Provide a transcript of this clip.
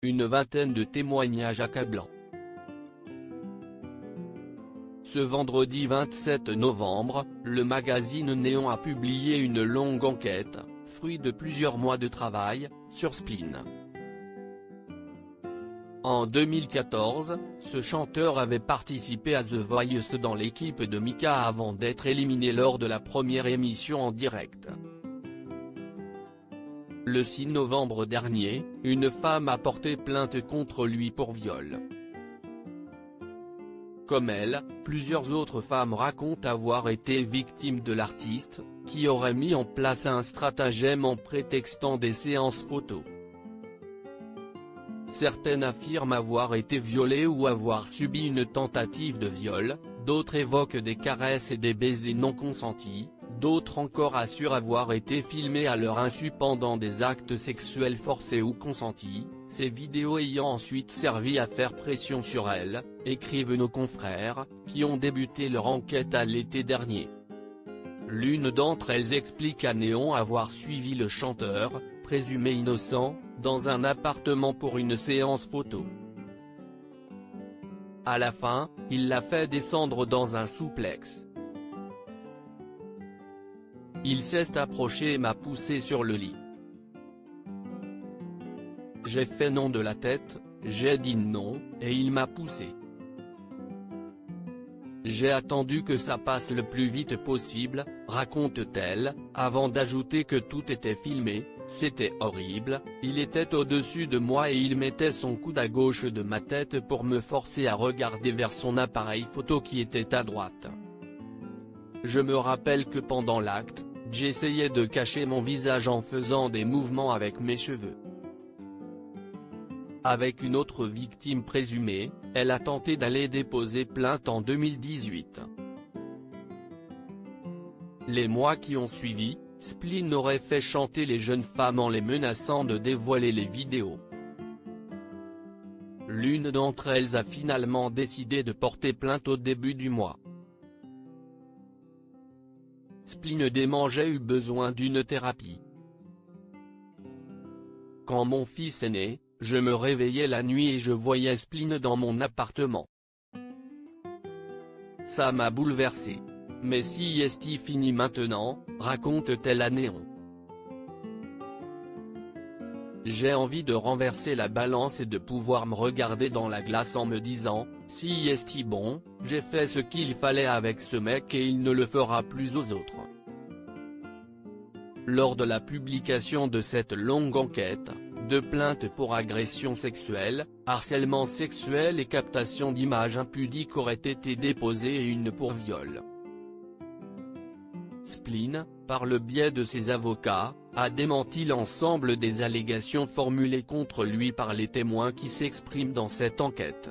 une vingtaine de témoignages accablants. Ce vendredi 27 novembre, le magazine Néon a publié une longue enquête, fruit de plusieurs mois de travail, sur Spleen. En 2014, ce chanteur avait participé à The Voice dans l'équipe de Mika avant d'être éliminé lors de la première émission en direct. Le 6 novembre dernier, une femme a porté plainte contre lui pour viol. Comme elle, plusieurs autres femmes racontent avoir été victimes de l'artiste, qui aurait mis en place un stratagème en prétextant des séances photos. Certaines affirment avoir été violées ou avoir subi une tentative de viol, d'autres évoquent des caresses et des baisers non consentis, d'autres encore assurent avoir été filmées à leur insu pendant des actes sexuels forcés ou consentis, ces vidéos ayant ensuite servi à faire pression sur elles, écrivent nos confrères, qui ont débuté leur enquête à l'été dernier. L'une d'entre elles explique à Néon avoir suivi le chanteur, présumé innocent, dans un appartement pour une séance photo. À la fin, il l'a fait descendre dans un souplex. Il s'est approché et m'a poussé sur le lit. J'ai fait non de la tête, j'ai dit non, et il m'a poussé. J'ai attendu que ça passe le plus vite possible, raconte-t-elle, avant d'ajouter que tout était filmé, c'était horrible, il était au-dessus de moi et il mettait son coude à gauche de ma tête pour me forcer à regarder vers son appareil photo qui était à droite. Je me rappelle que pendant l'acte, j'essayais de cacher mon visage en faisant des mouvements avec mes cheveux. Avec une autre victime présumée, elle a tenté d'aller déposer plainte en 2018. Les mois qui ont suivi, Spleen aurait fait chanter les jeunes femmes en les menaçant de dévoiler les vidéos. L'une d'entre elles a finalement décidé de porter plainte au début du mois. Spleen dément j'ai eu besoin d'une thérapie. Quand mon fils est né, je me réveillais la nuit et je voyais Spleen dans mon appartement. Ça m'a bouleversé. Mais si est-il fini maintenant, raconte-t-elle à Néon. J'ai envie de renverser la balance et de pouvoir me regarder dans la glace en me disant, si est-il bon, j'ai fait ce qu'il fallait avec ce mec et il ne le fera plus aux autres. Lors de la publication de cette longue enquête, 2 plaintes pour agression sexuelle, harcèlement sexuel et captation d'images impudiques auraient été déposées et une pour viol. Spleen, par le biais de ses avocats, a démenti l'ensemble des allégations formulées contre lui par les témoins qui s'expriment dans cette enquête.